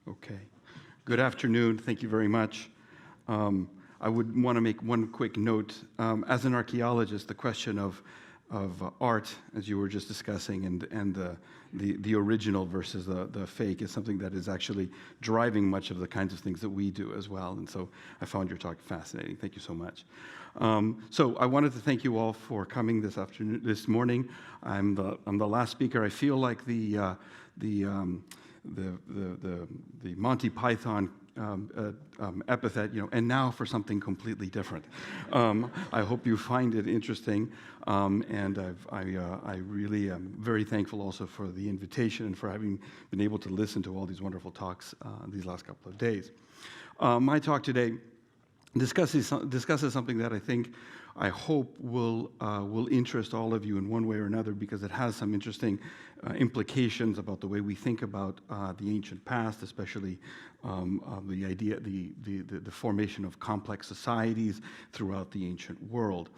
Okay. Good afternoon. Thank you very much. I would want to make one quick note. As an archaeologist, the question of art, as you were just discussing, and the original versus the fake is something that is actually driving much of the kinds of things that we do as well. And so I found your talk fascinating. Thank you so much. So I wanted to thank you all for coming this morning. I'm the last speaker. I feel like the Monty Python epithet, and now for something completely different. I hope you find it interesting, and I really am very thankful also for the invitation and for having been able to listen to all these wonderful talks these last couple of days. My talk today discusses something that I hope will interest all of you in one way or another, because it has some interesting implications about the way we think about the ancient past, especially the idea, the formation of complex societies throughout the ancient world.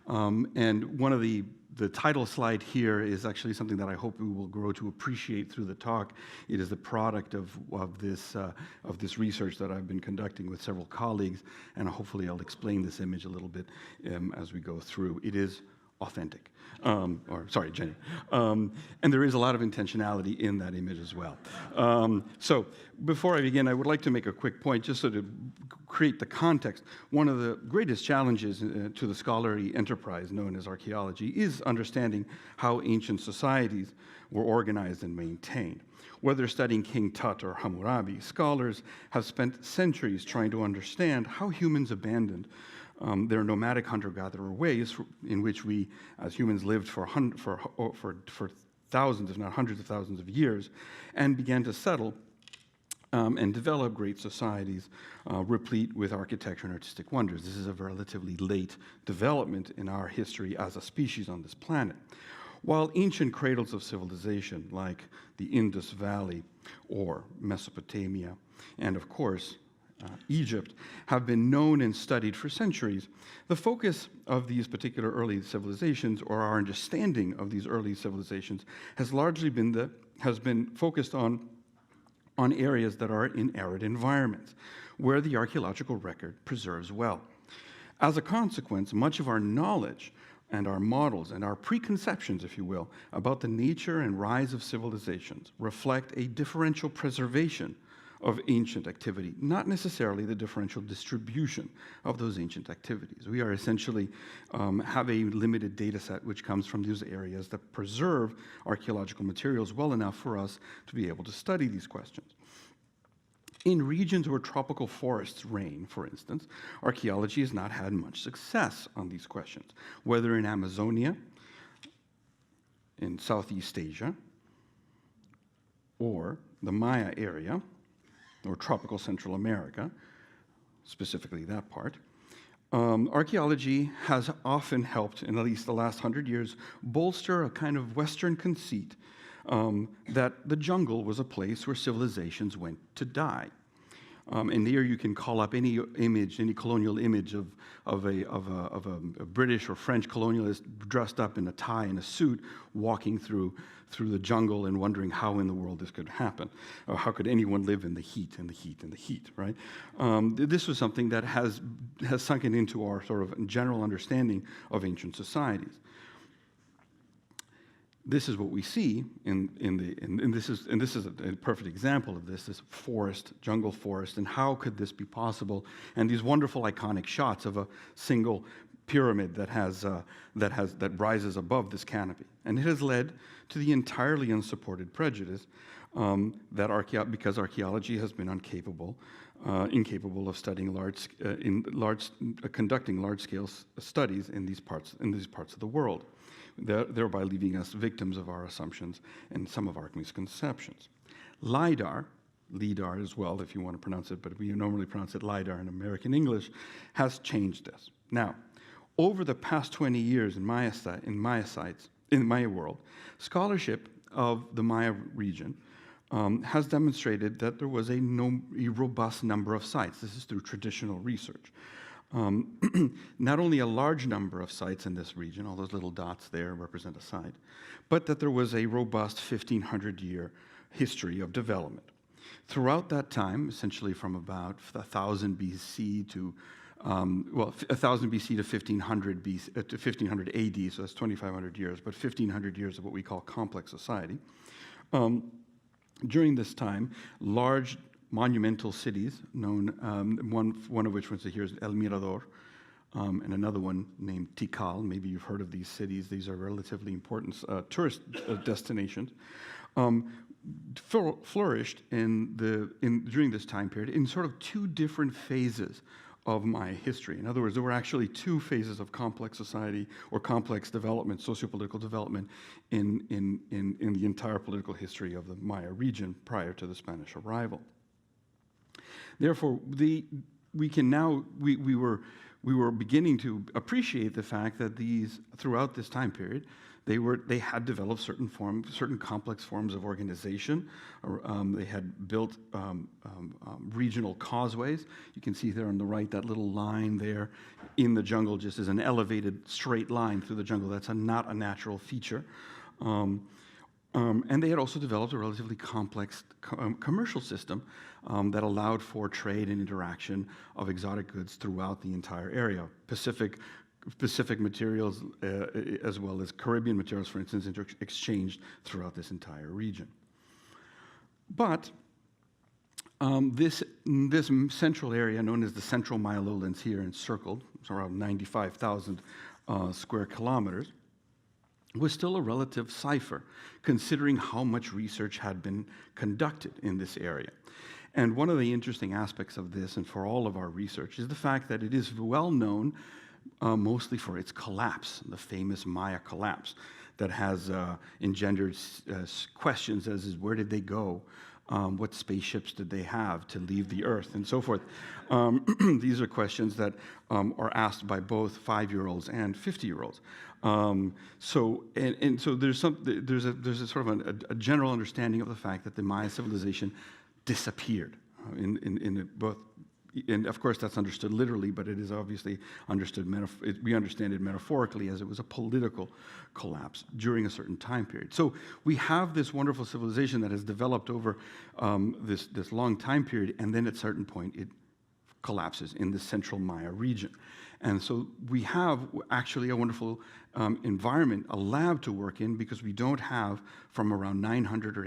And one of the title slide here is actually something that I hope we will grow to appreciate through the talk. It is the product of this research that I've been conducting with several colleagues, and hopefully I'll explain this image a little bit as we go through. It is authentic, genuine. And there is a lot of intentionality in that image as well. So before I begin, I would like to make a quick point, just so to create the context. One of the greatest challenges to the scholarly enterprise known as archaeology is understanding how ancient societies were organized and maintained. Whether studying King Tut or Hammurabi, scholars have spent centuries trying to understand how humans abandoned their nomadic hunter-gatherer ways in which we, as humans, lived for thousands, if not hundreds of thousands of years, and began to settle and develop great societies replete with architecture and artistic wonders. This is a relatively late development in our history as a species on this planet. While ancient cradles of civilization like the Indus Valley or Mesopotamia, and of course, Egypt, have been known and studied for centuries, the focus of these particular early civilizations, or our understanding of these early civilizations, has largely been focused on areas that are in arid environments, where the archaeological record preserves well. As a consequence, much of our knowledge and our models and our preconceptions, if you will, about the nature and rise of civilizations reflect a differential preservation of ancient activity, not necessarily the differential distribution of those ancient activities. We are essentially have a limited data set which comes from these areas that preserve archaeological materials well enough for us to be able to study these questions. In regions where tropical forests reign, for instance, archaeology has not had much success on these questions, whether in Amazonia, in Southeast Asia, or the Maya area, or tropical Central America, specifically that part. Archaeology has often helped, in at least the last 100 years, bolster a kind of Western conceit that the jungle was a place where civilizations went to die. And here you can call up any image, any colonial image of a British or French colonialist dressed up in a tie and a suit, walking through the jungle and wondering how in the world this could happen, or how could anyone live in the heat and the heat and the heat, right? This was something that has sunken into our sort of general understanding of ancient societies. This is what we see and this is a perfect example of this forest, jungle forest, and how could this be possible? And these wonderful iconic shots of a single pyramid that rises above this canopy. And it has led to the entirely unsupported prejudice because archaeology has been incapable of studying conducting large-scale studies in these parts of the world, thereby leaving us victims of our assumptions and some of our misconceptions. LIDAR as well, if you want to pronounce it, but we normally pronounce it LIDAR in American English, has changed this. Now, over the past 20 years in Maya world, scholarship of the Maya region has demonstrated that there was a robust number of sites. This is through traditional research. Not only a large number of sites in this region, all those little dots there represent a site, but that there was a robust 1,500-year history of development. Throughout that time, essentially from about 1000 BC to 1000 BC to 1500 BC, to 1500 AD, so that's 2,500 years, but 1,500 years of what we call complex society. During this time, large monumental cities, known, one of which was here is El Mirador, and another one named Tikal. Maybe you've heard of these cities. These are relatively important tourist destinations. Flourished during this time period in sort of two different phases of Maya history. In other words, there were actually two phases of complex society or complex development, socio-political development in the entire political history of the Maya region prior to the Spanish arrival. Therefore, we were beginning to appreciate the fact that throughout this time period, they had developed certain complex forms of organization. They had built regional causeways. You can see there on the right that little line there in the jungle, just as an elevated straight line through the jungle. That's not a natural feature. And they had also developed a relatively complex commercial system that allowed for trade and interaction of exotic goods throughout the entire area. Pacific materials as well as Caribbean materials, for instance, exchanged throughout this entire region. But this central area, known as the Central Maya Lowlands here encircled, it's around 95,000 square kilometers, was still a relative cipher, considering how much research had been conducted in this area. And one of the interesting aspects of this, and for all of our research, is the fact that it is well known mostly for its collapse, the famous Maya collapse that has engendered questions as is where did they go, what spaceships did they have to leave the Earth, and so forth. These are questions that are asked by both 5-year-olds and 50-year-olds. So there's a sort of a general understanding of the fact that the Maya civilization disappeared in both. And of course, that's understood literally, but it is obviously understood. We understand it metaphorically as it was a political collapse during a certain time period. So we have this wonderful civilization that has developed over this long time period, and then at a certain point it collapses in the central Maya region. And so we have actually a wonderful environment, a lab to work in, because we don't have from around 900 or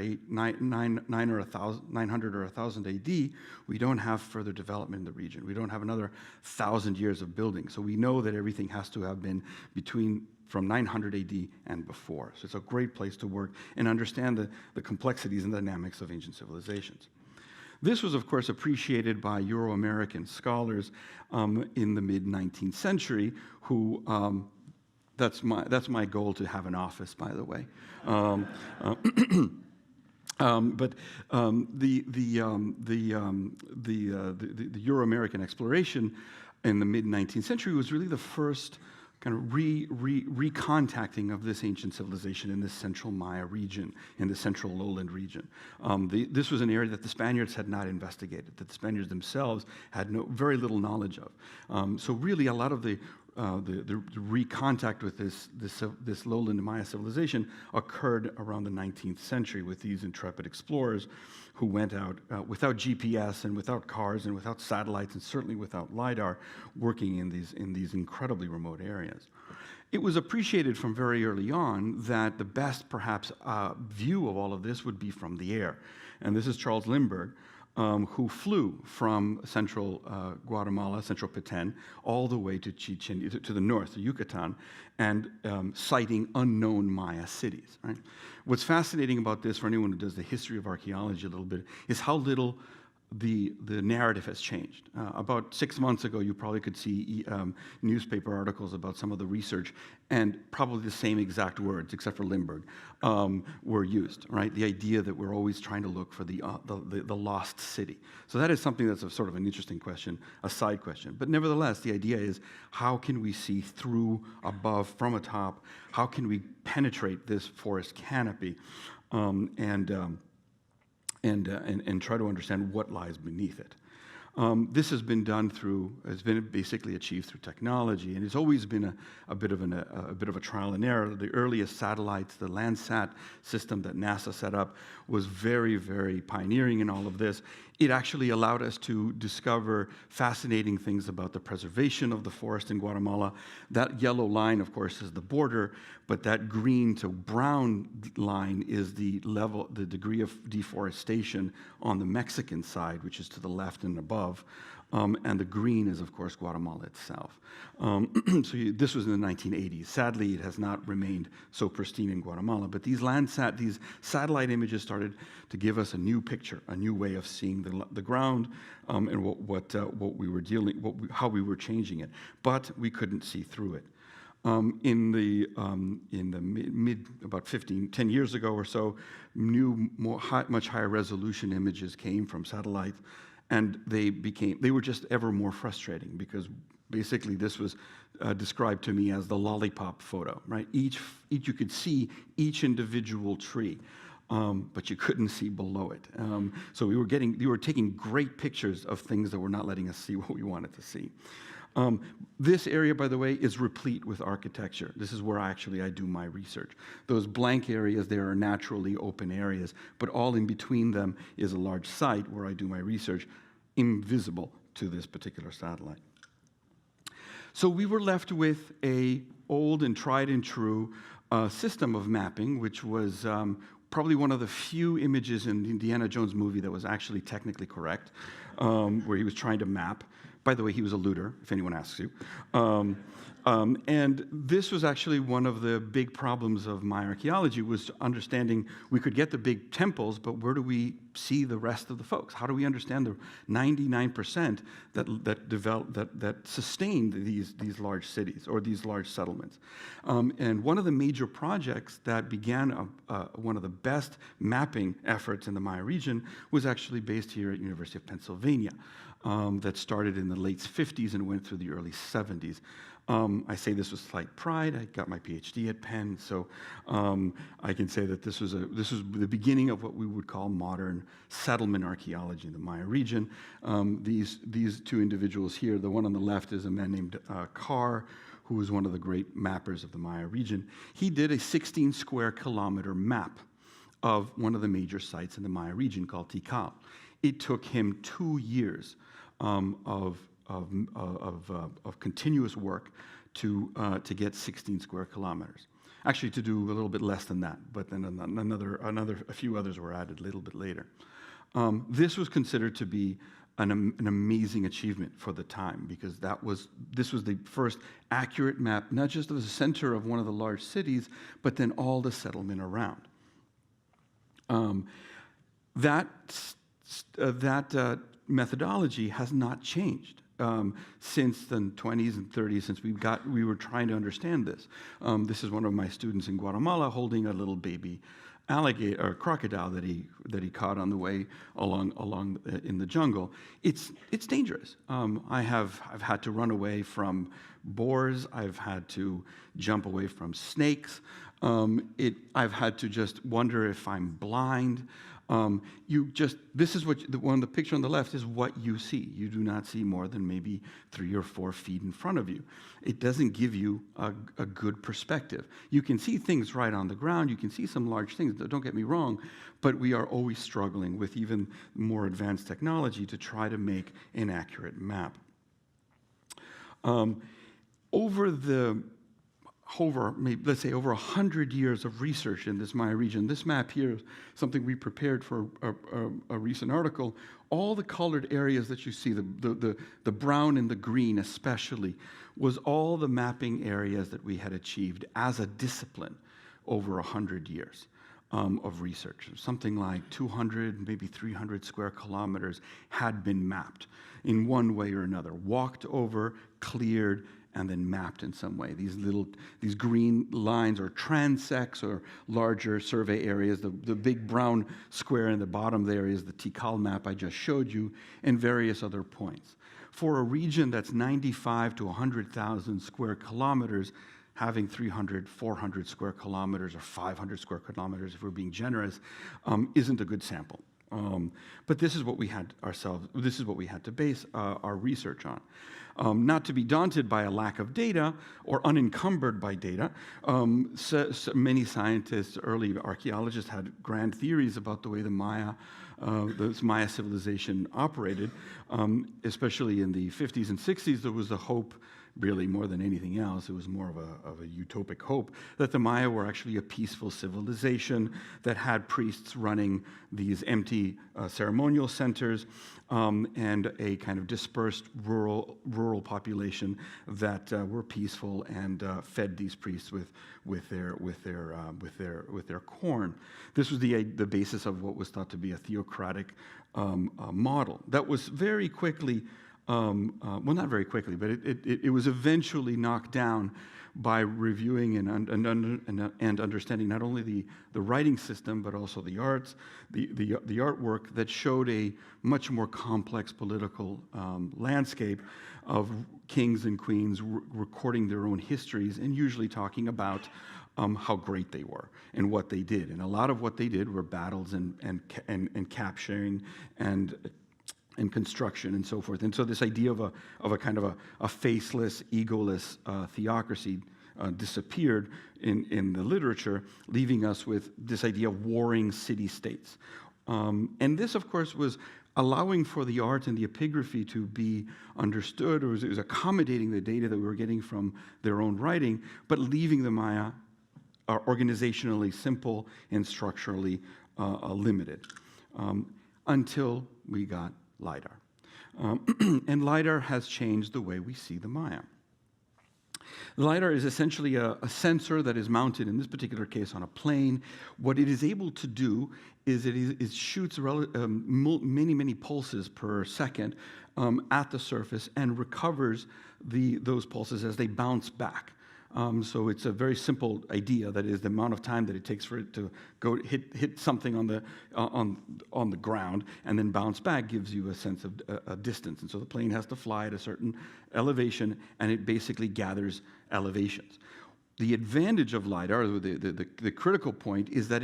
1000 AD, we don't have further development in the region. We don't have another 1,000 years of building. So we know that everything has to have been from 900 AD and before. So it's a great place to work and understand the complexities and dynamics of ancient civilizations. This was, of course, appreciated by Euro-American scholars in the mid-19th century, who, that's my goal to have an office, by the way. But the Euro-American exploration in the mid-19th century was really the first kind of recontacting of this ancient civilization in the central Maya region, in the central lowland region. This was an area that the Spaniards had not investigated, that the Spaniards themselves had very little knowledge of. So really a lot of the recontact with this lowland Maya civilization occurred around the 19th century with these intrepid explorers who went out without GPS and without cars and without satellites and certainly without LIDAR, working in these incredibly remote areas. It was appreciated from very early on that the best, perhaps, view of all of this would be from the air. And this is Charles Lindbergh, who flew from central Guatemala, central Petén, all the way to the north, to Yucatan, and citing unknown Maya cities. Right? What's fascinating about this, for anyone who does the history of archaeology a little bit, is how little the narrative has changed. About 6 months ago, you probably could see newspaper articles about some of the research, and probably the same exact words, except for Lindbergh, were used. Right? The idea that we're always trying to look for the lost city. So that is something that's a sort of an interesting question, a side question. But nevertheless, the idea is how can we see through, above, from atop? How can we penetrate this forest canopy? And try to understand what lies beneath it. This has been basically achieved through technology, and it's always been a bit of a trial and error. The earliest satellites, the Landsat system that NASA set up, was very, very pioneering in all of this. It actually allowed us to discover fascinating things about the preservation of the forest in Guatemala. That yellow line, of course, is the border, but that green to brown line is the degree of deforestation on the Mexican side, which is to the left and above. And the green is, of course, Guatemala itself. This was in the 1980s. Sadly, it has not remained so pristine in Guatemala. But these satellite images started to give us a new picture, a new way of seeing the ground, and what we were how we were changing it. But we couldn't see through it. In the about 10 years ago or so, much higher resolution images came from satellites. And they were just ever more frustrating, because basically this was described to me as the lollipop photo, right? You could see each individual tree, but you couldn't see below it. So we were taking great pictures of things that were not letting us see what we wanted to see. This area, by the way, is replete with architecture. This is where I do my research. Those blank areas there are naturally open areas, but all in between them is a large site where I do my research, invisible to this particular satellite. So we were left with an old and tried and true system of mapping, which was probably one of the few images in the Indiana Jones movie that was actually technically correct, where he was trying to map. By the way, he was a looter, if anyone asks you. And this was actually one of the big problems of my archaeology, was understanding we could get the big temples, but where do we see the rest of the folks? How do we understand the 99% that sustained these large cities or these large settlements? And one of the major projects that began one of the best mapping efforts in the Maya region was actually based here at University of Pennsylvania, that started in the late 50s and went through the early 70s. I say this with slight pride. I got my PhD at Penn, so I can say that this was the beginning of what we would call modern settlement archaeology in the Maya region. These two individuals here, the one on the left is a man named Carr, who was one of the great mappers of the Maya region. He did a 16 square kilometer map of one of the major sites in the Maya region called Tikal. It took him 2 years of continuous work to get 16 square kilometers. Actually, to do a little bit less than that, but then a few others were added a little bit later. This was considered to be an amazing achievement for the time, because this was the first accurate map, not just of the center of one of the large cities, but then all the settlement around. That methodology has not changed since the 20s and 30s, since we were trying to understand this. This is one of my students in Guatemala holding a little baby alligator or crocodile that he caught on the way along in the jungle. It's dangerous. I've had to run away from boars. I've had to jump away from snakes. I've had to just wonder if I'm blind. This is the picture on the left is what you see. You do not see more than maybe 3 or 4 feet in front of you. It doesn't give you a good perspective. You can see things right on the ground. You can see some large things, don't get me wrong, but we are always struggling with even more advanced technology to try to make an accurate map. Let's say over 100 years of research in this Maya region. This map here is something we prepared for a recent article. All the colored areas that you see, the brown and the green especially, was all the mapping areas that we had achieved as a discipline over 100 years of research. Something like 200, maybe 300 square kilometers had been mapped in one way or another, walked over, cleared, and then mapped in some way. These green lines are transects or larger survey areas. The big brown square in the bottom there is the Tikal map I just showed you, and various other points. For a region that's 95 to 100,000 square kilometers, having 300, 400 square kilometers or 500 square kilometers, if we're being generous, isn't a good sample. But this is what we had this is what we had to base our research on. Not to be daunted by a lack of data or unencumbered by data, many scientists, early archaeologists, had grand theories about the way the Maya civilization operated. Especially in the 50s and 60s, there was the hope, really more than anything else, it was more of a utopic hope, that the Maya were actually a peaceful civilization that had priests running these empty ceremonial centers, and a kind of dispersed rural population that were peaceful and fed these priests with their corn. This was the basis of what was thought to be a theocratic model that was very quickly. Well, not very quickly, but it was eventually knocked down by reviewing and understanding not only the writing system, but also the arts, the artwork that showed a much more complex political landscape of kings and queens recording their own histories and usually talking about how great they were and what they did. And a lot of what they did were battles and capturing and construction and so forth. And so this idea of a kind of a faceless, egoless theocracy disappeared in the literature, leaving us with this idea of warring city-states. And this, of course, was allowing for the art and the epigraphy to be understood, or it was accommodating the data that we were getting from their own writing, but leaving the Maya organizationally simple and structurally limited, until we got LIDAR. And LIDAR has changed the way we see the Maya. LIDAR is essentially a sensor that is mounted, in this particular case, on a plane. What it is able to do is it shoots many pulses per second at the surface and recovers those pulses as they bounce back. So it's a very simple idea. That is, the amount of time that it takes for it to go hit something on the ground and then bounce back gives you a sense of a distance. And so the plane has to fly at a certain elevation, and it basically gathers elevations. The advantage of LIDAR, the critical point, is that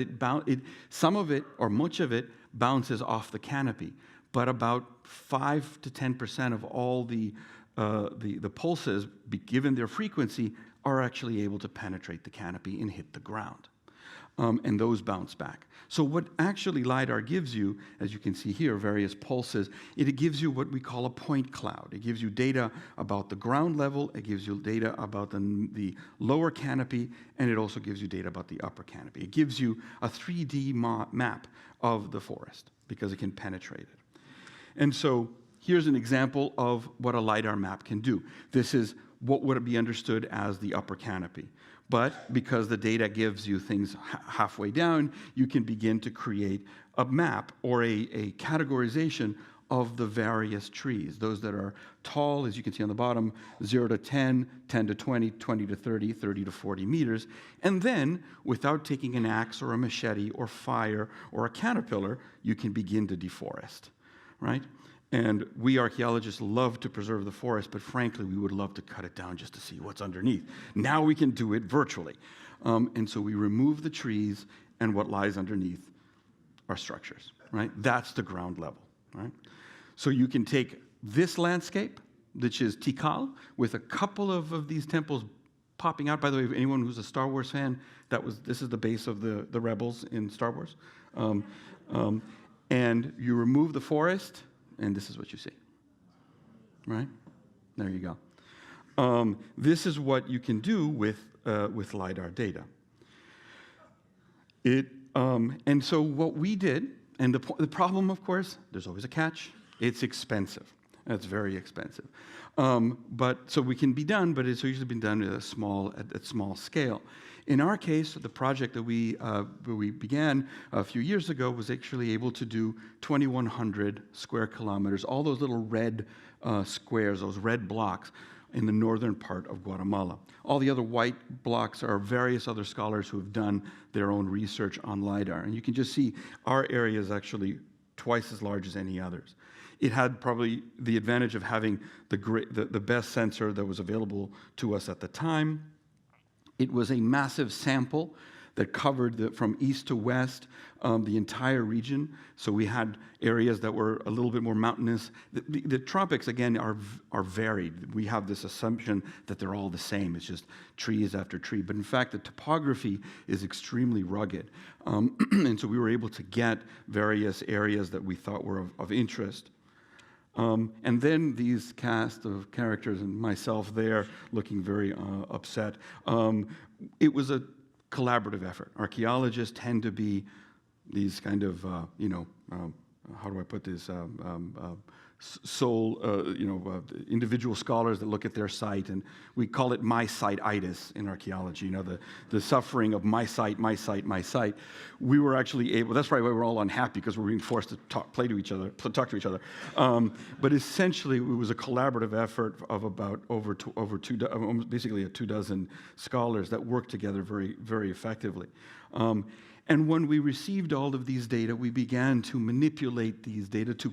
some of it or much of it bounces off the canopy, but about 5 to 10% of all the pulses, given their frequency, are actually able to penetrate the canopy and hit the ground. And those bounce back. So what actually LIDAR gives you, as you can see here, various pulses, it gives you what we call a point cloud. It gives you data about the ground level, it gives you data about the lower canopy, and it also gives you data about the upper canopy. It gives you a 3D map of the forest because it can penetrate it. And so here's an example of what a LIDAR map can do. This is what would be understood as the upper canopy. But because the data gives you things halfway down, you can begin to create a map or a categorization of the various trees. Those that are tall, as you can see on the bottom, 0 to 10, 10 to 20, 20 to 30, 30 to 40 meters. And then, without taking an axe or a machete or fire or a caterpillar, you can begin to deforest, right? And we archaeologists love to preserve the forest, but frankly, we would love to cut it down just to see what's underneath. Now we can do it virtually. And so we remove the trees, and what lies underneath are structures, right? That's the ground level, right? So you can take this landscape, which is Tikal, with a couple of these temples popping out. By the way, anyone who's a Star Wars fan, this is the base of the rebels in Star Wars. And you remove the forest, and this is what you see, right? There you go. This is what you can do with LIDAR data. And so what we did, and the problem, of course, there's always a catch. It's expensive. It's very expensive. So we can be done, but it's usually been done at a small scale. In our case, the project that we began a few years ago was actually able to do 2,100 square kilometers, all those little red squares, those red blocks in the northern part of Guatemala. All the other white blocks are various other scholars who have done their own research on LIDAR. And you can just see our area is actually twice as large as any others. It had probably the advantage of having the best sensor that was available to us at the time. It was a massive sample that covered from east to west the entire region. So we had areas that were a little bit more mountainous. The tropics, again, are varied. We have this assumption that they're all the same. It's just trees after tree. But in fact, the topography is extremely rugged. And so we were able to get various areas that we thought were of interest. And then these cast of characters and myself there looking very upset. It was a collaborative effort. Archaeologists tend to be these kind of, how do I put this, individual scholars that look at their site, and we call it my site-itis in archaeology, the suffering of my site, my site, my site. We were actually able, that's probably why we're all unhappy, because we're being forced to talk to each other. But essentially, it was a collaborative effort of about basically 24 scholars that worked together very, very effectively. And when we received all of these data, we began to manipulate these data to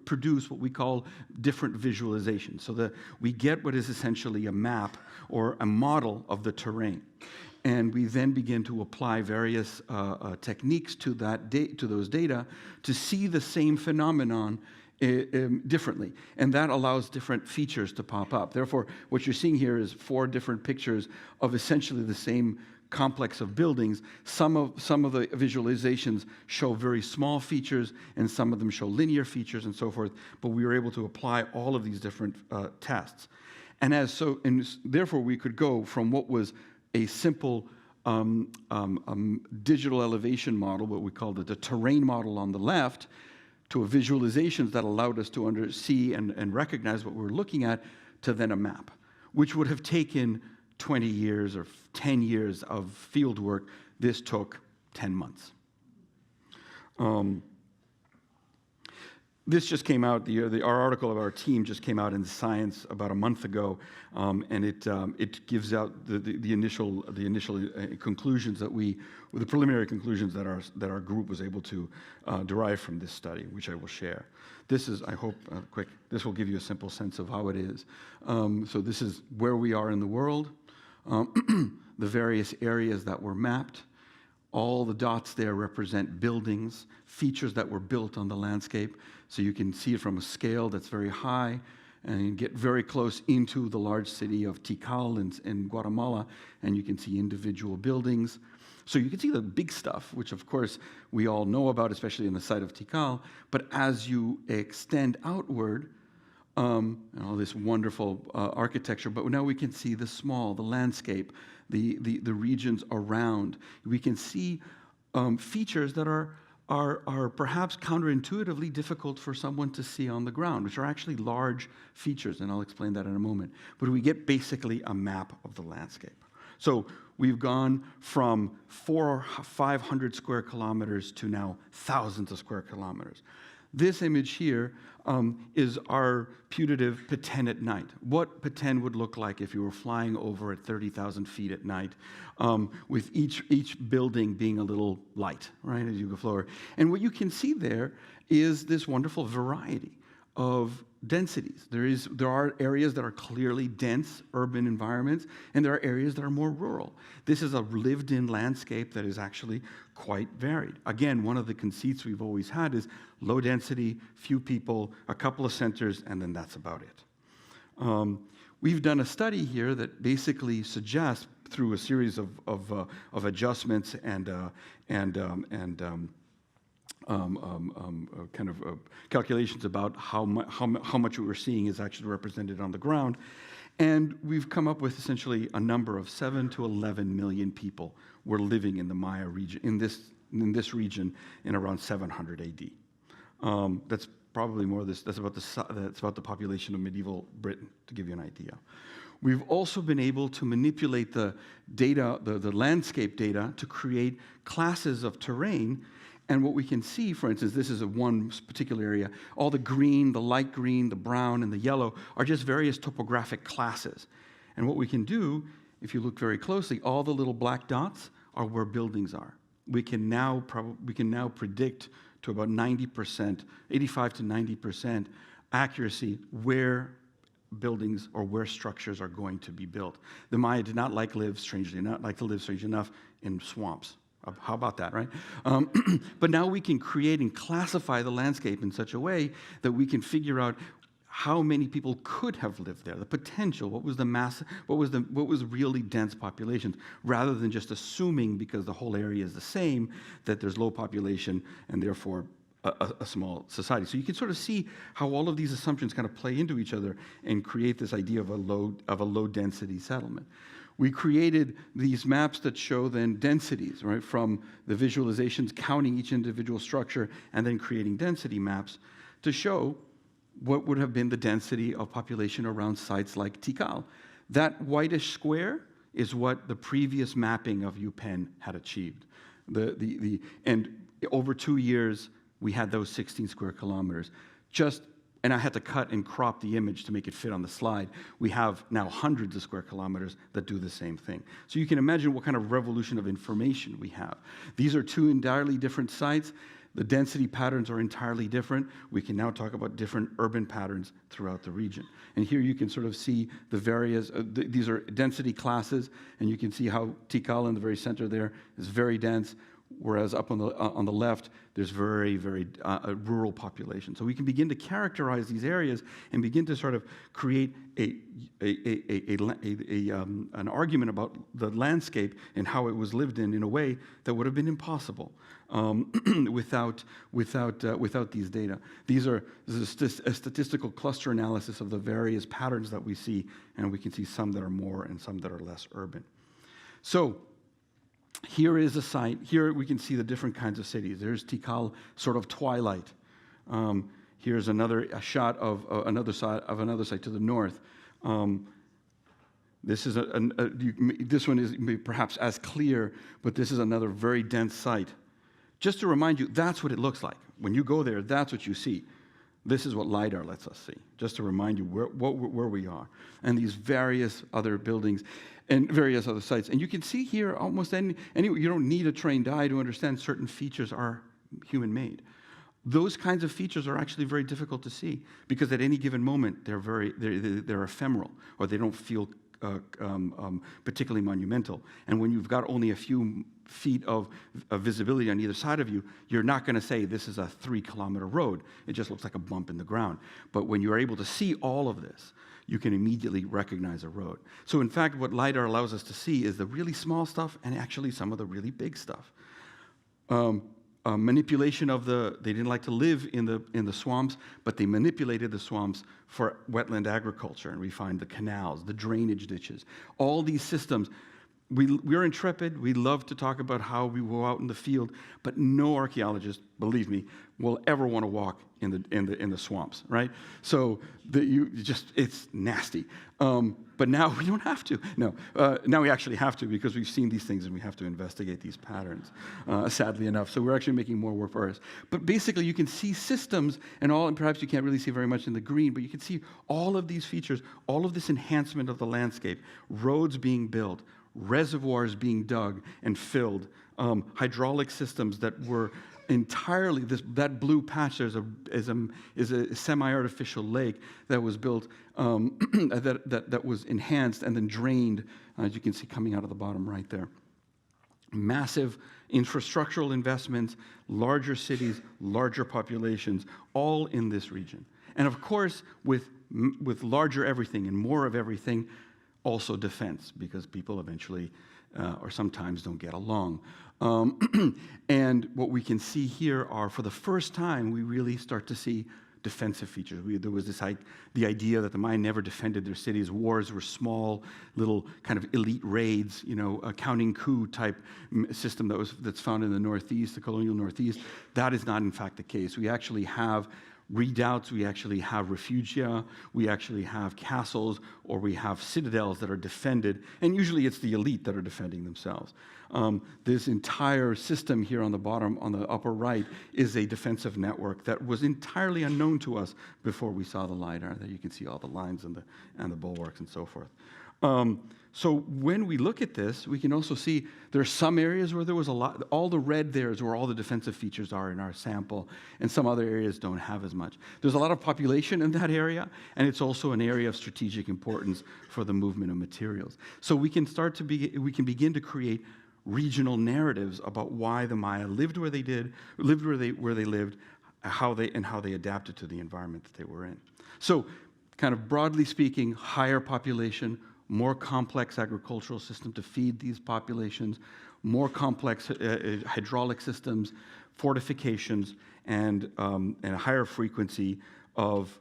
produce what we call different visualizations, so that we get what is essentially a map or a model of the terrain. And we then begin to apply various techniques to those data to see the same phenomenon differently. And that allows different features to pop up. Therefore, what you're seeing here is 4 different pictures of essentially the same complex of buildings. Some of the visualizations show very small features, and some of them show linear features and so forth, but we were able to apply all of these different tests. And therefore we could go from what was a simple digital elevation model, what we called the terrain model on the left, to a visualizations that allowed us to see and recognize what we were looking at, to then a map, which would have taken 20 years or 10 years of field work. This took 10 months. This just came out, our article of our team just came out in Science about a month ago, and it gives out the initial conclusions the preliminary conclusions that our group was able to derive from this study, which I will share. This is, I hope, this will give you a simple sense of how it is. So this is where we are in the world, the various areas that were mapped. All the dots there represent buildings, features that were built on the landscape. So you can see it from a scale that's very high, and you get very close into the large city of Tikal in Guatemala, and you can see individual buildings. So you can see the big stuff, which of course we all know about, especially in the site of Tikal. But as you extend outward, and all this wonderful architecture, but now we can see the small, the landscape, the regions around. We can see features that are perhaps counterintuitively difficult for someone to see on the ground, which are actually large features, and I'll explain that in a moment. But we get basically a map of the landscape. So we've gone from 400 or 500 square kilometers to now thousands of square kilometers. This image here is our putative Peten at night. What Peten would look like if you were flying over at 30,000 feet at night, with each building being a little light, right, as you go forward. And what you can see there is this wonderful variety of densities. There are areas that are clearly dense urban environments, and there are areas that are more rural. This is a lived-in landscape that is actually quite varied. Again, one of the conceits we've always had is low density, few people, a couple of centers, and then that's about it. We've done a study here that basically suggests, through a series of adjustments and calculations about how much we were seeing is actually represented on the ground. And we've come up with essentially a number of 7 to 11 million people were living in the Maya region, in this region in around 700 AD. That's probably more that's about the population of medieval Britain, to give you an idea. We've also been able to manipulate the data, the landscape data, to create classes of terrain. And what we can see, for instance, this is one particular area. All the green, the light green, the brown, and the yellow are just various topographic classes. And what we can do, if you look very closely, all the little black dots are where buildings are. We can now predict to about 90%, 85 to 90% accuracy where buildings or where structures are going to be built. The Maya did not like to live, strangely enough, in swamps. How about that, right? But now we can create and classify the landscape in such a way that we can figure out how many people could have lived there, the potential, what was the mass, what was really dense populations, rather than just assuming, because the whole area is the same, that there's low population and therefore a small society. So you can sort of see how all of these assumptions kind of play into each other and create this idea of a low density settlement. We created these maps that show then densities, right, from the visualizations, counting each individual structure and then creating density maps to show what would have been the density of population around sites like Tikal. That whitish square is what the previous mapping of UPenn had achieved. And over 2 years, we had those 16 square kilometers. And I had to cut and crop the image to make it fit on the slide. We have now hundreds of square kilometers that do the same thing. So you can imagine what kind of revolution of information we have. These are two entirely different sites. The density patterns are entirely different. We can now talk about different urban patterns throughout the region. And here you can sort of see the various, these are density classes, and you can see how Tikal in the very center there is very dense, whereas up on the left, there's very, very rural population. So we can begin to characterize these areas and begin to sort of create an argument about the landscape and how it was lived in a way that would have been impossible without these data. This is a statistical cluster analysis of the various patterns that we see, and we can see some that are more and some that are less urban. So here is a site. Here we can see the different kinds of cities. There's Tikal, sort of twilight. Here's a shot of another site to the north. This one is perhaps as clear, but this is another very dense site. Just to remind you, that's what it looks like. When you go there, that's what you see. This is what LIDAR lets us see, just to remind you where we are. And these various other buildings and various other sites. And you can see here almost you don't need a trained eye to understand certain features are human-made. Those kinds of features are actually very difficult to see because at any given moment they're ephemeral, or they don't feel particularly monumental. And when you've got only a few feet of visibility on either side of you, you're not going to say this is a 3-kilometer road. It just looks like a bump in the ground. But when you're able to see all of this, you can immediately recognize a road. So in fact, what LIDAR allows us to see is the really small stuff and actually some of the really big stuff. Manipulation of they didn't like to live in the swamps, but they manipulated the swamps for wetland agriculture, and we find the canals, the drainage ditches, all these systems. We're intrepid. We love to talk about how we go out in the field, but no archaeologist, believe me, will ever want to walk in the swamps, right? So it's nasty. But now we don't have to. No, now we actually have to because we've seen these things and we have to investigate these patterns, sadly enough. So we're actually making more work for us. But basically, you can see systems and perhaps you can't really see very much in the green, but you can see all of these features, all of this enhancement of the landscape, roads being built, reservoirs being dug and filled, hydraulic systems that were entirely, that blue patch is a semi-artificial lake that was built, that was enhanced and then drained, as you can see coming out of the bottom right there. Massive infrastructural investments, larger cities, larger populations, all in this region. And of course, with larger everything and more of everything, also defense, because people eventually or sometimes don't get along. And what we can see here are, for the first time, we really start to see defensive features. There was the idea that the Maya never defended their cities. Wars were small, little kind of elite raids, a counting coup type system that's found in the Northeast, the colonial Northeast. That is not, in fact, the case. We actually have redoubts, we actually have refugia, we actually have castles, or we have citadels that are defended, and usually it's the elite that are defending themselves. This entire system here on the bottom, on the upper right, is a defensive network that was entirely unknown to us before we saw the LIDAR. There you can see all the lines and the bulwarks and so forth. So when we look at this, we can also see there are some areas where there was a lot. All the red there is where all the defensive features are in our sample, and some other areas don't have as much. There's a lot of population in that area, and it's also an area of strategic importance for the movement of materials. So we can begin to create regional narratives about why the Maya lived where they did, lived where they lived, how they adapted to the environment that they were in. So, kind of broadly speaking, higher population, more complex agricultural system to feed these populations, more complex hydraulic systems, fortifications, and a higher frequency of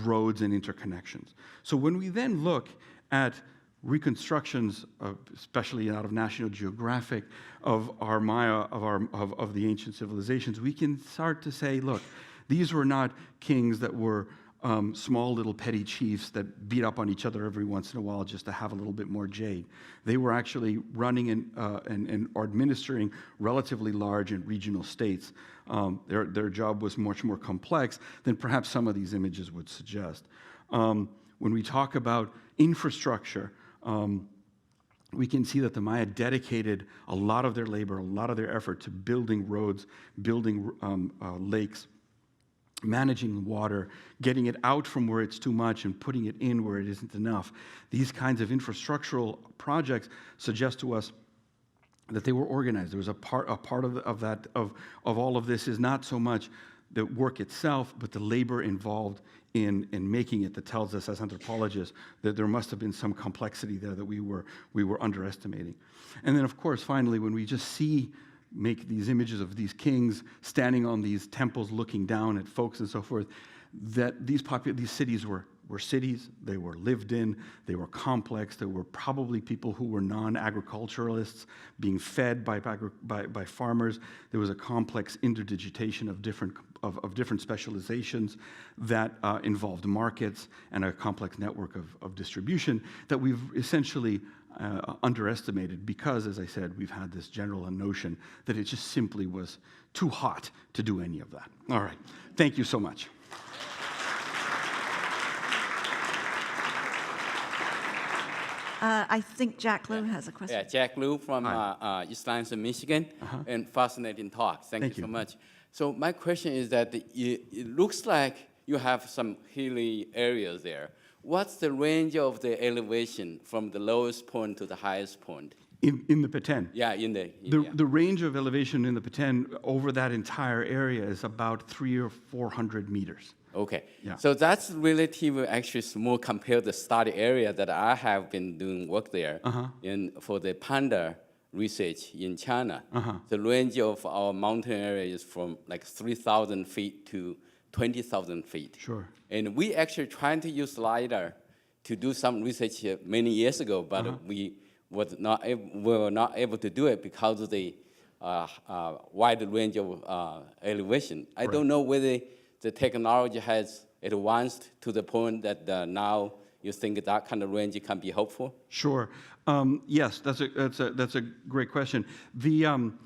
roads and interconnections. So when we then look at reconstructions, especially out of National Geographic, of our Maya, of the ancient civilizations, we can start to say, look, these were not kings that were small little petty chiefs that beat up on each other every once in a while just to have a little bit more jade. They were actually running and administering relatively large and regional states. Their job was much more complex than perhaps some of these images would suggest. When we talk about infrastructure, we can see that the Maya dedicated a lot of their labor, a lot of their effort to building roads, building lakes, managing water, getting it out from where it's too much and putting it in where it isn't enough. These kinds of infrastructural projects suggest to us that they were organized. There was a part of all of this is not so much the work itself, but the labor involved in making it that tells us as anthropologists that there must have been some complexity there that we were underestimating. And then, of course, finally, when we just make these images of these kings standing on these temples looking down at folks and so forth, that these cities were cities, they were lived in, they were complex, there were probably people who were non-agriculturalists being fed by farmers. There was a complex interdigitation of different specializations that involved markets and a complex network of distribution that we've essentially underestimated because, as I said, we've had this general notion that it just simply was too hot to do any of that. All right. Thank you so much. I think Jack Liu has a question. Yeah, Jack Liu from East Lansing, Michigan, and fascinating talk. Thank you so much. So my question is that it looks like you have some hilly areas there. What's the range of the elevation from the lowest point to the highest point? In the Petén? Yeah, the range of elevation in the Petén over that entire area is about 300 or 400 meters. Okay, yeah. So that's relatively actually small compared to the study area that I have been doing work there for the panda research in China. The range of our mountain area is from like 3,000 feet to 20,000 feet. Sure. And we actually tried to use LIDAR to do some research many years ago, but we were not able to do it because of the wide range of elevation. I don't know whether the technology has advanced to the point that now you think that kind of range can be helpful? Sure. Yes, that's a great question. One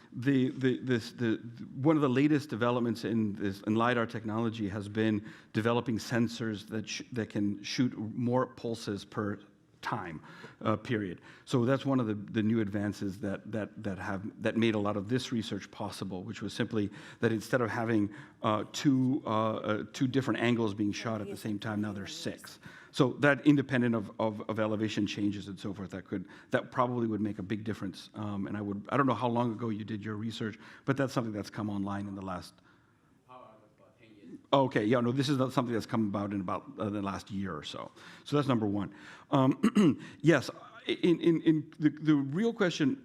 of the latest developments in LIDAR technology has been developing sensors that can shoot more pulses per time period. So that's one of the new advances that made a lot of this research possible, which was simply that instead of having two different angles being shot at the same time, now there's 6. So that independent of elevation changes and so forth, that probably would make a big difference. And I don't know how long ago you did your research, but that's something that's come online in the last. Okay, yeah, no, this is not something that's come about in about the last year or so. So that's number one. Yes, in the real question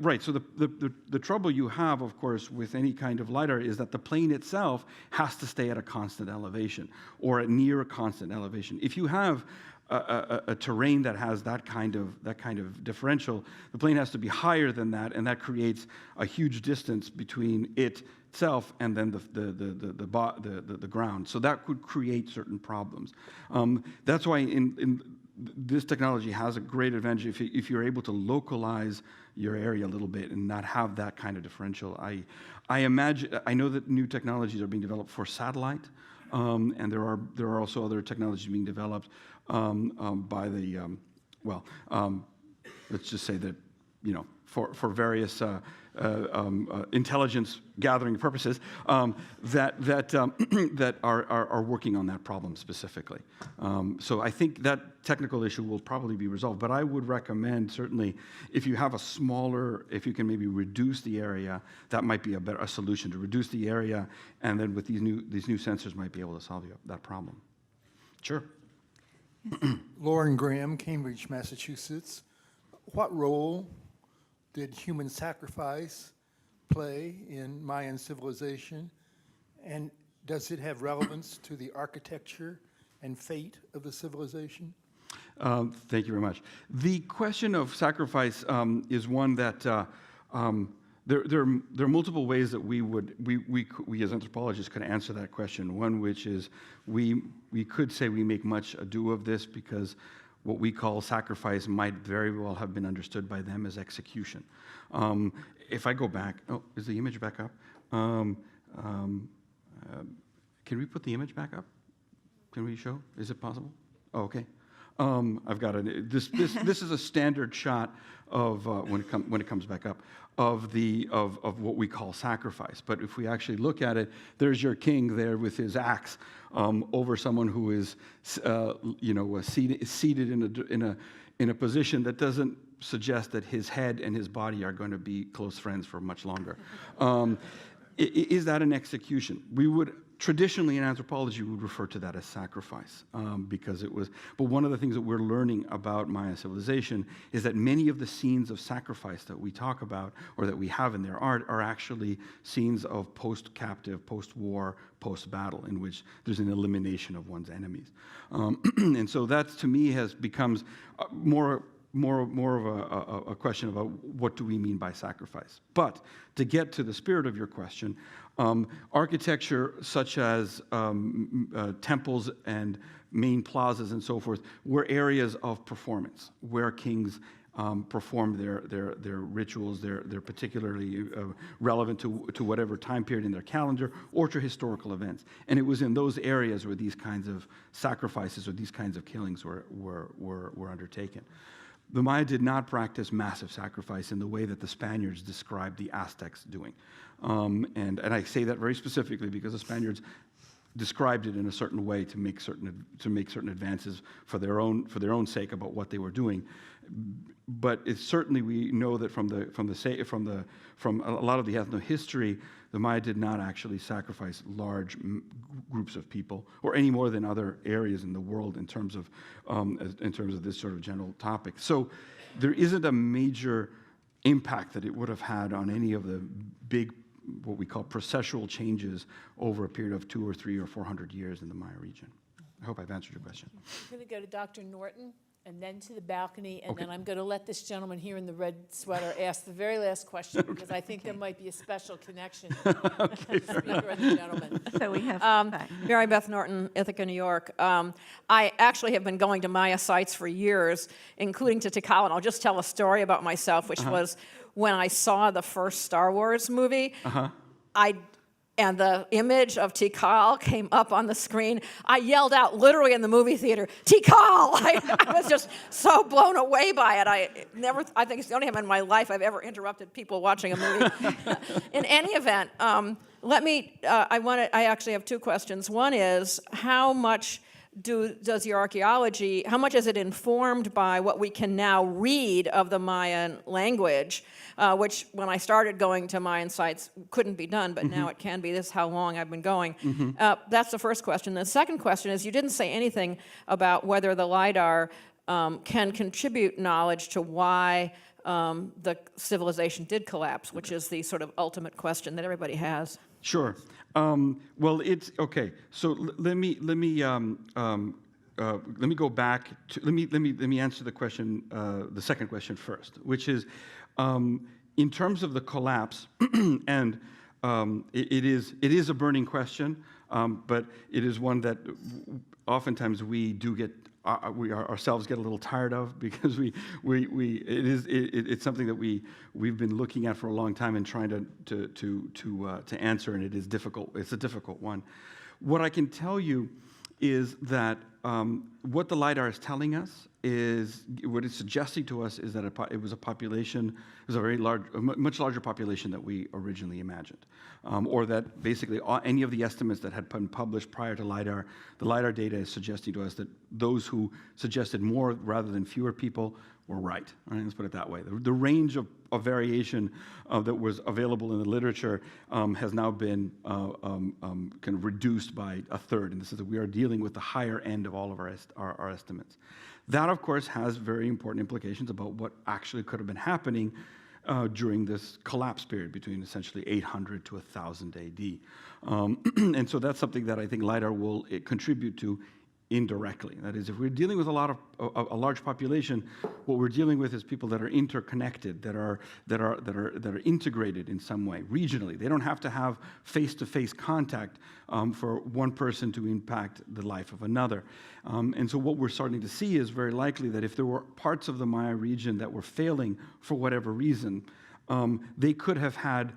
right. So the trouble you have, of course, with any kind of LIDAR is that the plane itself has to stay at a constant elevation or at near a constant elevation. If you have a terrain that has that kind of differential, the plane has to be higher than that, and that creates a huge distance between itself and then the ground. So that could create certain problems. That's why in this technology has a great advantage if you're able to localize your area a little bit and not have that kind of differential. I know that new technologies are being developed for satellite, and there are also other technologies being developed by the let's just say that for various intelligence gathering purposes that are working on that problem specifically. So I think that technical issue will probably be resolved. But I would recommend, certainly, if you have if you can maybe reduce the area, that might be a solution, to reduce the area, and then with these new sensors might be able to solve that problem. Sure. Lauren Graham, Cambridge, Massachusetts. What role did human sacrifice play in Mayan civilization, and does it have relevance to the architecture and fate of the civilization? Thank you very much. The question of sacrifice is one that there are multiple ways that we as anthropologists could answer that question. One, which is we could say we make much ado of this because what we call sacrifice might very well have been understood by them as execution. If I go back, is the image back up? Can we put the image back up? Can we show? Is it possible? Oh, okay. I've got it. This is a standard shot of when it comes back up of what we call sacrifice. But if we actually look at it, there's your king there with his axe over someone who is seated in a position that doesn't suggest that his head and his body are going to be close friends for much longer. Is that an execution? We would traditionally in anthropology we would refer to that as sacrifice because it was. But one of the things that we're learning about Maya civilization is that many of the scenes of sacrifice that we talk about or that we have in their art are actually scenes of post-captive, post-war, post-battle, in which there's an elimination of one's enemies, and so that to me becomes more of a question about what do we mean by sacrifice. But to get to the spirit of your question, architecture such as temples and main plazas and so forth were areas of performance where kings performed their rituals. They're particularly relevant to whatever time period in their calendar or to historical events. And it was in those areas where these kinds of sacrifices or these kinds of killings were undertaken. The Maya did not practice massive sacrifice in the way that the Spaniards described the Aztecs doing. And I say that very specifically because the Spaniards described it in a certain way to make certain advances for their own sake about what they were doing. But it's certainly we know that from a lot of the ethnohistory, the Maya did not actually sacrifice large groups of people, or any more than other areas in the world in terms of this sort of general topic. So there isn't a major impact that it would have had on any of the big, what we call processual changes over a period of 200 or 300 or 400 years in the Maya region. I hope I've answered your question. I'm going to go to Dr. Norton and then to the balcony, and Okay. then I'm going to let this gentleman here in the red sweater ask the very last question, because I think there might be a special connection between the speaker and the gentleman. So we have Mary Beth Norton, Ithaca, New York. I actually have been going to Maya sites for years, including to Tikal, and I'll just tell a story about myself, which was when I saw the first Star Wars movie, and the image of Tikal came up on the screen. I yelled out literally in the movie theater, Tikal! I was just so blown away by it. I think it's the only time in my life I've ever interrupted people watching a movie. In any event, I actually have two questions. One is, how much does your archaeology, how much is it informed by what we can now read of the Mayan language, which when I started going to Mayan sites couldn't be done, but now it can be. This is how long I've been going. That's the first question. The second question is, you didn't say anything about whether the LIDAR can contribute knowledge to why the civilization did collapse, which is the sort of ultimate question that everybody has. Sure. Well, it's okay. So let me go back to let me answer the question, the second question first, which is in terms of the collapse, and it is a burning question, but it is one that oftentimes we do get. We ourselves get a little tired of, because it's something that we've been looking at for a long time and trying to answer, and it is difficult. It's a difficult one. What I can tell you is that what the LIDAR is telling us is, what it's suggesting to us is that it was a population, it was a much larger population than we originally imagined. Or that basically any of the estimates that had been published prior to LIDAR, the LIDAR data is suggesting to us that those who suggested more rather than fewer people were right. Let's put it that way. The range of variation that was available in the literature has now been kind of reduced by a third, and this is that we are dealing with the higher end of all of our estimates. That, of course, has very important implications about what actually could have been happening during this collapse period between essentially 800 to 1000 AD. And so that's something that I think LIDAR will contribute to indirectly. That is, if we're dealing with a large population, what we're dealing with is people that are interconnected, that are integrated in some way regionally. They don't have to have face-to-face contact for one person to impact the life of another. And so what we're starting to see is very likely that if there were parts of the Maya region that were failing for whatever reason, they could have had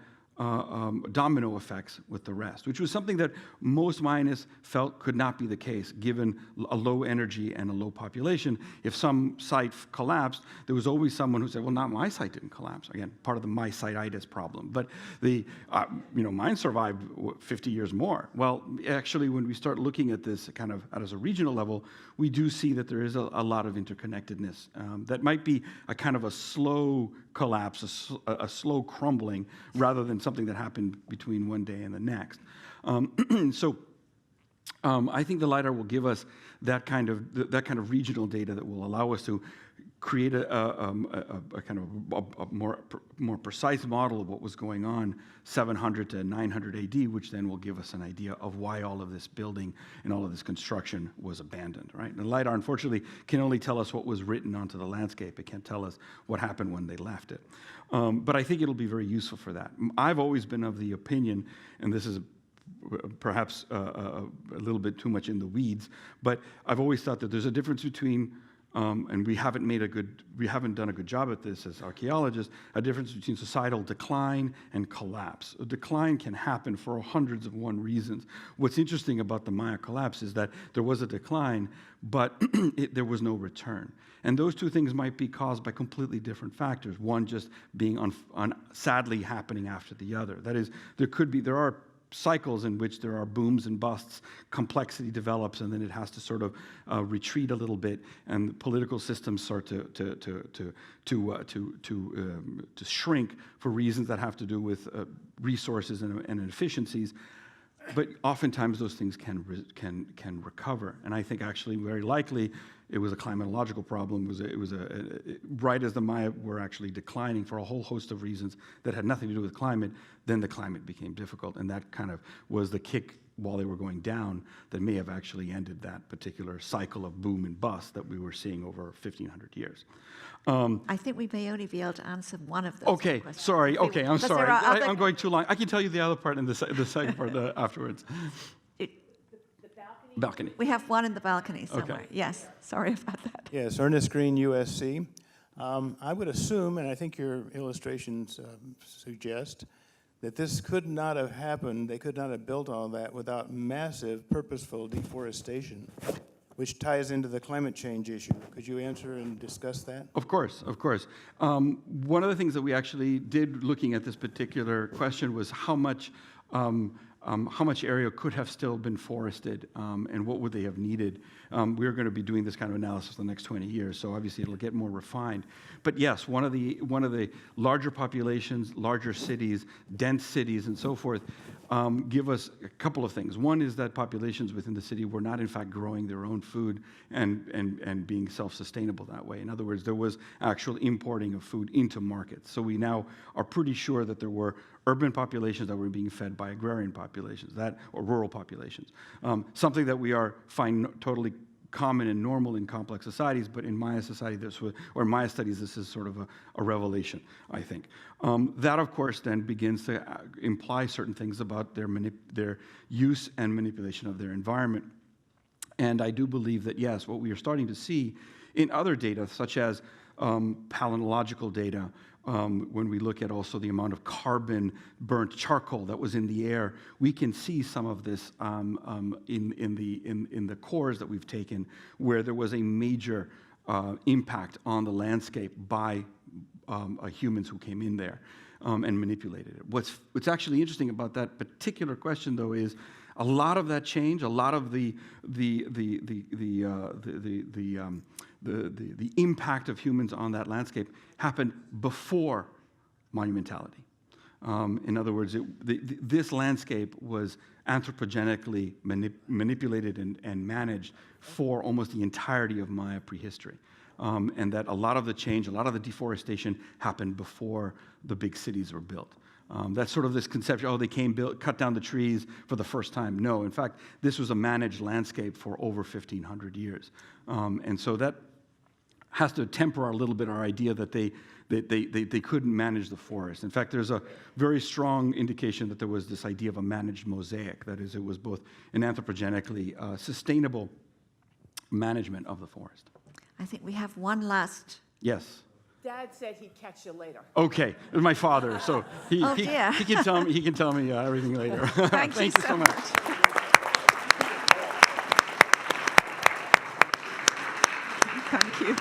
domino effects with the rest, which was something that most Mayanists felt could not be the case, given a low energy and a low population. If some site collapsed, there was always someone who said, well, not my site didn't collapse. Again, part of the my-site-itis problem. But mine survived 50 years more. Well, actually, when we start looking at this kind of as a regional level, we do see that there is a lot of interconnectedness. That might be a kind of a slow collapse, a slow crumbling, rather than something that happened between one day and the next. So I think the LIDAR will give us that kind of regional data that will allow us to create a kind of a more precise model of what was going on 700 to 900 AD, which then will give us an idea of why all of this building and all of this construction was abandoned, right? And the LIDAR, unfortunately, can only tell us what was written onto the landscape. It can't tell us what happened when they left it. But I think it'll be very useful for that. I've always been of the opinion, and this is perhaps a little bit too much in the weeds, but I've always thought that there's a difference between and we haven't done a good job at this as archaeologists, a difference between societal decline and collapse. A decline can happen for hundreds of reasons. What's interesting about the Maya collapse is that there was a decline, but there was no return. And those two things might be caused by completely different factors, one just being sadly happening after the other. That is, there are cycles in which there are booms and busts, complexity develops, and then it has to sort of retreat a little bit, and the political systems start to shrink for reasons that have to do with resources and efficiencies. But oftentimes those things can recover, and I think actually very likely it was a climatological problem. It was right as the Maya were actually declining for a whole host of reasons that had nothing to do with climate, then the climate became difficult, and that kind of was the kick while they were going down that may have actually ended that particular cycle of boom and bust that we were seeing over 1,500 years. I think we may only be able to answer one of those Okay, questions. sorry. Okay, I'm Because sorry. there are other- I'm going too long. I can tell you the other part and the second part afterwards. Balcony. We have one in the balcony somewhere. Okay. Yes, sorry about that. Yes, Ernest Green, USC. I would assume, and I think your illustrations suggest, that this could not have happened, they could not have built all that without massive purposeful deforestation, which ties into the climate change issue. Could you answer and discuss that? Of course, of course. One of the things that we actually did looking at this particular question was how much area could have still been forested, and what would they have needed. We're going to be doing this kind of analysis the next 20 years, so obviously it'll get more refined. But yes, one of the larger populations, larger cities, dense cities, and so forth, give us a couple of things. One is that populations within the city were not, in fact, growing their own food and being self-sustainable that way. In other words, there was actual importing of food into markets. So we now are pretty sure that there were urban populations that were being fed by agrarian populations, or rural populations. Something that we find totally common and normal in complex societies, but in Maya society, Maya studies, this is sort of a revelation, I think. That, of course, then begins to imply certain things about their use and manipulation of their environment. And I do believe that, yes, what we are starting to see in other data, such as palynological data, when we look at also the amount of carbon burnt charcoal that was in the air, we can see some of this in the cores that we've taken, where there was a major impact on the landscape by humans who came in there and manipulated it. What's actually interesting about that particular question, though, is a lot of that change, a lot of the impact of humans on that landscape happened before monumentality. In other words, this landscape was anthropogenically manipulated and managed for almost the entirety of Maya prehistory. And that a lot of the change, a lot of the deforestation happened before the big cities were built. That's sort of this conception, oh, they came, cut down the trees for the first time. No, in fact, this was a managed landscape for over 1,500 years. And so that has to temper a little bit our idea that they couldn't manage the forest. In fact, there's a very strong indication that there was this idea of a managed mosaic. That is, it was both an anthropogenically sustainable management of the forest. I think we have one last. Yes. Dad said he'd catch you later. Okay, it was my father, so he dear. can tell me everything later. Thank you so much. Thank you.